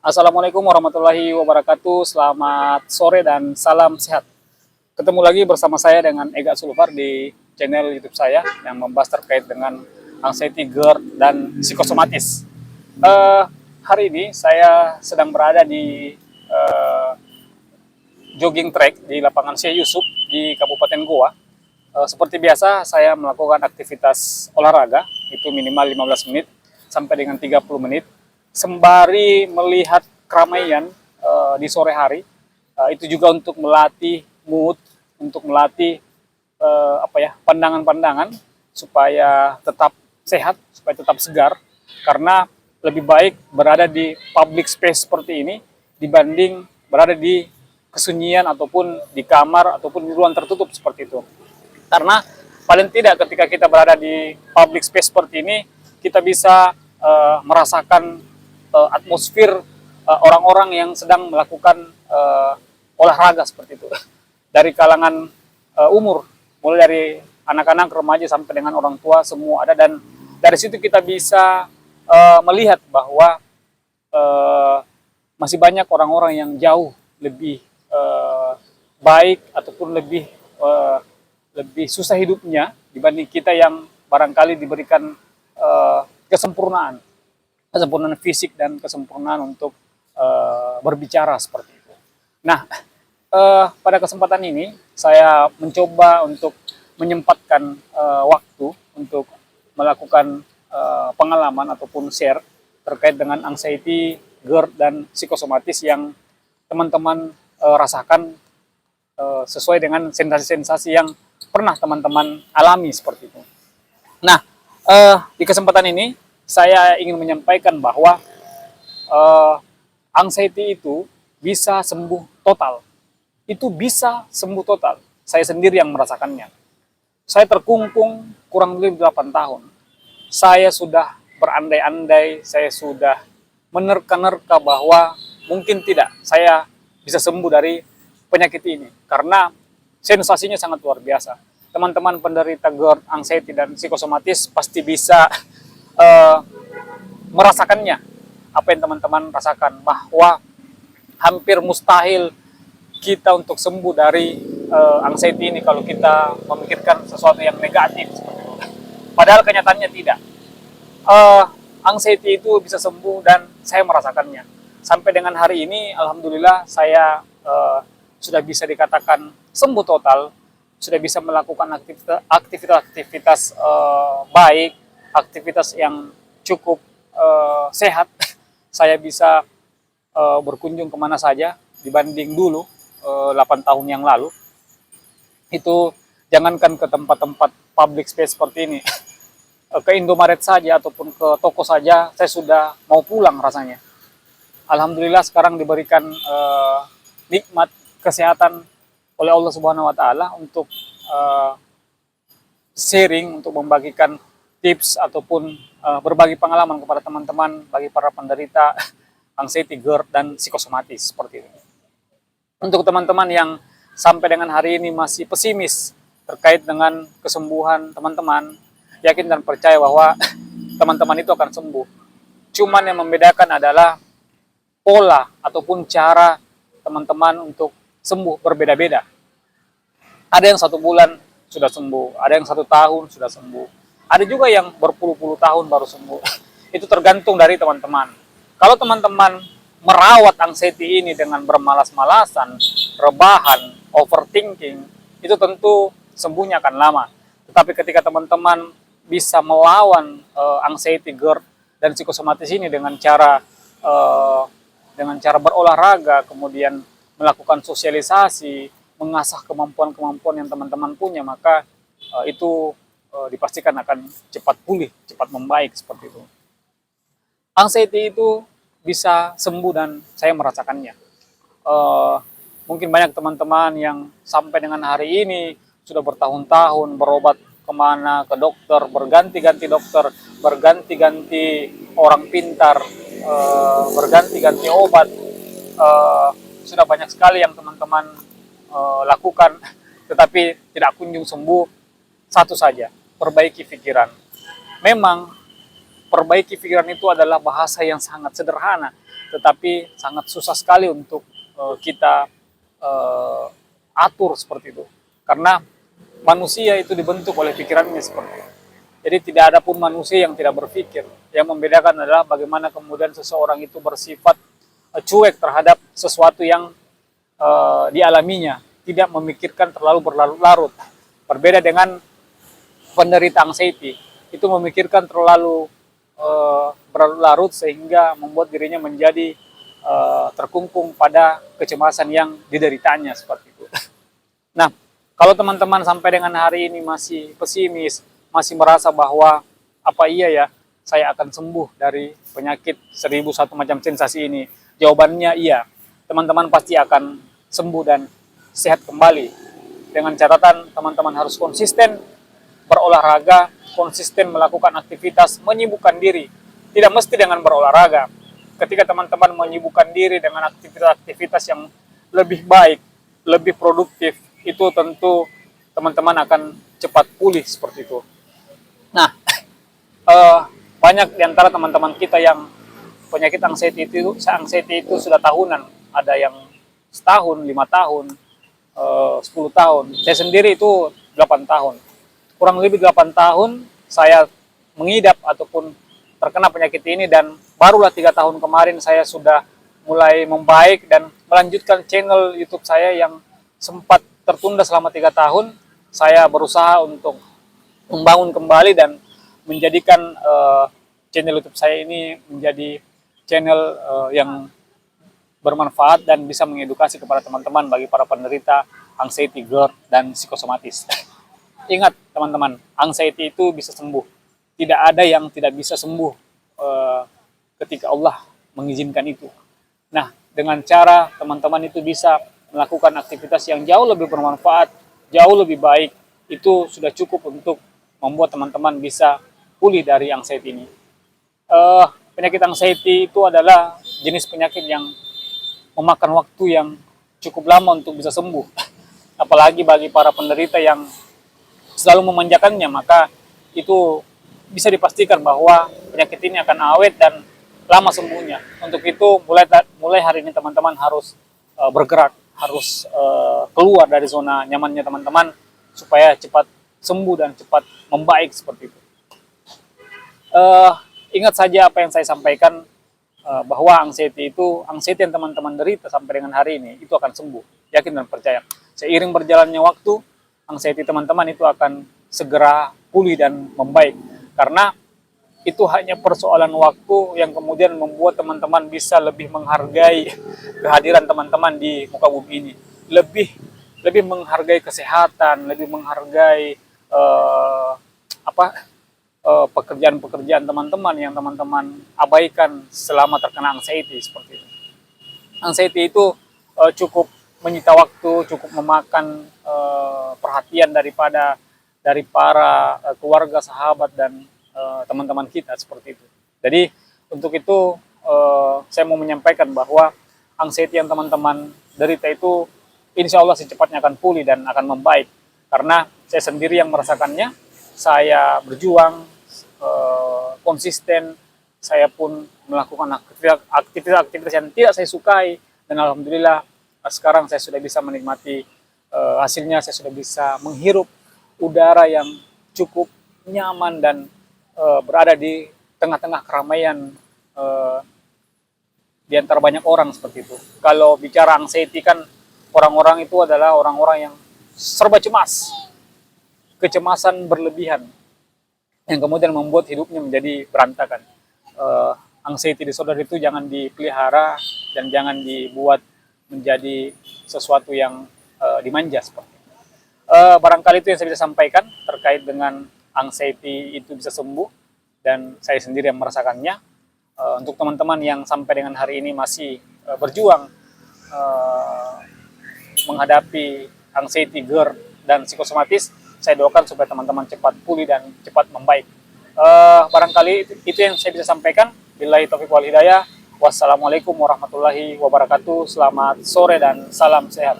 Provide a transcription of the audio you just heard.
Assalamualaikum warahmatullahi wabarakatuh. Selamat sore dan salam sehat. Ketemu lagi bersama saya dengan Ega Sulfar di channel YouTube saya yang membahas terkait dengan anxiety, GERD, dan psikosomatis. Hari ini saya sedang berada di jogging track di lapangan Syekh Yusuf di Kabupaten Goa. Seperti biasa, saya melakukan aktivitas olahraga, itu minimal 15 menit sampai dengan 30 menit sembari melihat keramaian di sore hari. Itu juga untuk melatih mood, untuk melatih pandangan-pandangan supaya tetap sehat, supaya tetap segar. Karena lebih baik berada di public space seperti ini dibanding berada di kesunyian ataupun di kamar ataupun di ruang tertutup seperti itu. Karena paling tidak ketika kita berada di public space seperti ini, kita bisa merasakan atmosfer orang-orang yang sedang melakukan olahraga seperti itu. Dari kalangan umur, mulai dari anak-anak, remaja sampai dengan orang tua, semua ada. Dan dari situ kita bisa melihat bahwa masih banyak orang-orang yang jauh lebih baik ataupun lebih susah hidupnya dibanding kita yang barangkali diberikan kesempurnaan fisik dan kesempurnaan untuk berbicara seperti itu. Nah, pada kesempatan ini saya mencoba untuk menyempatkan waktu untuk melakukan pengalaman ataupun share terkait dengan anxiety, GERD, dan psikosomatis yang teman-teman rasakan sesuai dengan sensasi-sensasi yang pernah teman-teman alami seperti itu. Nah, di kesempatan ini saya ingin menyampaikan bahwa anxiety itu bisa sembuh total. Itu bisa sembuh total. Saya sendiri yang merasakannya. Saya terkungkung kurang lebih 8 tahun. Saya sudah berandai-andai, saya sudah menerka-nerka bahwa mungkin tidak saya bisa sembuh dari penyakit ini. Karena sensasinya sangat luar biasa. Teman-teman penderita GERD, anxiety, dan psikosomatis pasti bisa merasakannya, apa yang teman-teman rasakan, bahwa hampir mustahil kita untuk sembuh dari anxiety ini kalau kita memikirkan sesuatu yang negatif. Padahal kenyataannya tidak. Anxiety itu bisa sembuh dan saya merasakannya. Sampai dengan hari ini, alhamdulillah saya sudah bisa dikatakan sembuh total, sudah bisa melakukan aktivitas baik, aktivitas yang cukup sehat. Saya bisa berkunjung kemana saja dibanding dulu 8 tahun yang lalu. Itu jangankan ke tempat-tempat public space seperti ini, ke Indomaret saja ataupun ke toko saja saya sudah mau pulang rasanya. Alhamdulillah sekarang diberikan nikmat kesehatan oleh Allah Subhanahu wa Ta'ala untuk sharing, untuk membagikan tips ataupun berbagi pengalaman kepada teman-teman bagi para penderita anxiety, GERD, dan psikosomatis seperti itu. Untuk teman-teman yang sampai dengan hari ini masih pesimis terkait dengan kesembuhan teman-teman, yakin dan percaya bahwa teman-teman itu akan sembuh. Cuman yang membedakan adalah pola ataupun cara teman-teman untuk sembuh berbeda-beda. Ada yang 1 bulan sudah sembuh, ada yang 1 tahun sudah sembuh, ada juga yang berpuluh-puluh tahun baru sembuh. Itu tergantung dari teman-teman. Kalau teman-teman merawat anxiety ini dengan bermalas-malasan, rebahan, overthinking, itu tentu sembuhnya akan lama. Tetapi ketika teman-teman bisa melawan anxiety, GERD, dan psikosomatis ini dengan cara berolahraga, kemudian melakukan sosialisasi, mengasah kemampuan-kemampuan yang teman-teman punya, maka itu dipastikan akan cepat pulih, cepat membaik seperti itu. Anxiety itu bisa sembuh dan saya merasakannya. Mungkin banyak teman-teman yang sampai dengan hari ini sudah bertahun-tahun berobat kemana, ke dokter, berganti-ganti dokter, berganti-ganti orang pintar, berganti-ganti obat. Sudah banyak sekali yang teman-teman lakukan, tetapi tidak kunjung sembuh. Satu saja, perbaiki pikiran. Memang perbaiki pikiran itu adalah bahasa yang sangat sederhana, tetapi sangat susah sekali untuk kita atur seperti itu. Karena manusia itu dibentuk oleh pikirannya seperti itu. Jadi tidak ada pun manusia yang tidak berpikir. Yang membedakan adalah bagaimana kemudian seseorang itu bersifat cuek terhadap sesuatu yang dialaminya, tidak memikirkan terlalu berlarut-larut. Berbeda dengan penderita anxiety, itu memikirkan terlalu berlarut-larut sehingga membuat dirinya menjadi terkungkung pada kecemasan yang dideritanya seperti itu. Nah, kalau teman-teman sampai dengan hari ini masih pesimis, masih merasa bahwa apa iya ya saya akan sembuh dari penyakit 1001 macam sensasi ini, jawabannya iya. Teman-teman pasti akan sembuh dan sehat kembali. Dengan catatan teman-teman harus konsisten berolahraga, konsisten melakukan aktivitas, menyibukkan diri. Tidak mesti dengan berolahraga. Ketika teman-teman menyibukkan diri dengan aktivitas-aktivitas yang lebih baik, lebih produktif, itu tentu teman-teman akan cepat pulih seperti itu. Nah, banyak di antara teman-teman kita yang penyakit anxiety itu sudah tahunan. Ada yang setahun, 5 tahun, 10 tahun. Saya sendiri itu 8 tahun. Kurang lebih 8 tahun saya mengidap ataupun terkena penyakit ini, dan barulah 3 tahun kemarin saya sudah mulai membaik dan melanjutkan channel YouTube saya yang sempat tertunda selama 3 tahun. Saya berusaha untuk membangun kembali dan menjadikan channel YouTube saya ini menjadi channel yang bermanfaat dan bisa mengedukasi kepada teman-teman bagi para penderita anxiety, GERD, dan psikosomatis. Ingat teman-teman, anxiety itu bisa sembuh. Tidak ada yang tidak bisa sembuh ketika Allah mengizinkan itu. Nah, dengan cara teman-teman itu bisa melakukan aktivitas yang jauh lebih bermanfaat, jauh lebih baik, itu sudah cukup untuk membuat teman-teman bisa pulih dari anxiety ini. Penyakit anxiety itu adalah jenis penyakit yang memakan waktu yang cukup lama untuk bisa sembuh. Apalagi bagi para penderita yang selalu memanjakannya, maka itu bisa dipastikan bahwa penyakit ini akan awet dan lama sembuhnya. Untuk itu mulai hari ini teman-teman harus bergerak, harus keluar dari zona nyamannya teman-teman supaya cepat sembuh dan cepat membaik seperti itu. Ingat saja apa yang saya sampaikan, bahwa anxiety yang teman-teman derita sampai dengan hari ini itu akan sembuh, yakin dan percaya. Seiring berjalannya waktu, anxiety teman-teman itu akan segera pulih dan membaik, karena itu hanya persoalan waktu yang kemudian membuat teman-teman bisa lebih menghargai kehadiran teman-teman di muka bumi ini, lebih menghargai kesehatan, lebih menghargai pekerjaan-pekerjaan teman-teman yang teman-teman abaikan selama terkena anxiety seperti itu. Anxiety itu cukup menyita waktu, cukup memakan perhatian dari para keluarga, sahabat, dan teman-teman kita seperti itu. Jadi untuk itu saya mau menyampaikan bahwa anxiety yang teman-teman derita itu insya Allah secepatnya akan pulih dan akan membaik. Karena saya sendiri yang merasakannya, saya berjuang, konsisten, saya pun melakukan aktivitas yang tidak saya sukai, dan alhamdulillah sekarang saya sudah bisa menikmati hasilnya. Saya sudah bisa menghirup udara yang cukup nyaman dan berada di tengah-tengah keramaian di antara banyak orang seperti itu. Kalau bicara anxiety kan orang-orang itu adalah orang-orang yang serba cemas, kecemasan berlebihan, yang kemudian membuat hidupnya menjadi berantakan. Anxiety disorder itu jangan dipelihara dan jangan dibuat menjadi sesuatu yang dimanja seperti itu. Barangkali itu yang saya bisa sampaikan terkait dengan anxiety itu bisa sembuh, dan saya sendiri yang merasakannya. Untuk teman-teman yang sampai dengan hari ini masih berjuang menghadapi anxiety, GERD, dan psikosomatis, saya doakan supaya teman-teman cepat pulih dan cepat membaik. Barangkali itu yang saya bisa sampaikan. Billahi taufiq wal hidayah. Wassalamualaikum warahmatullahi wabarakatuh. Selamat sore dan salam sehat.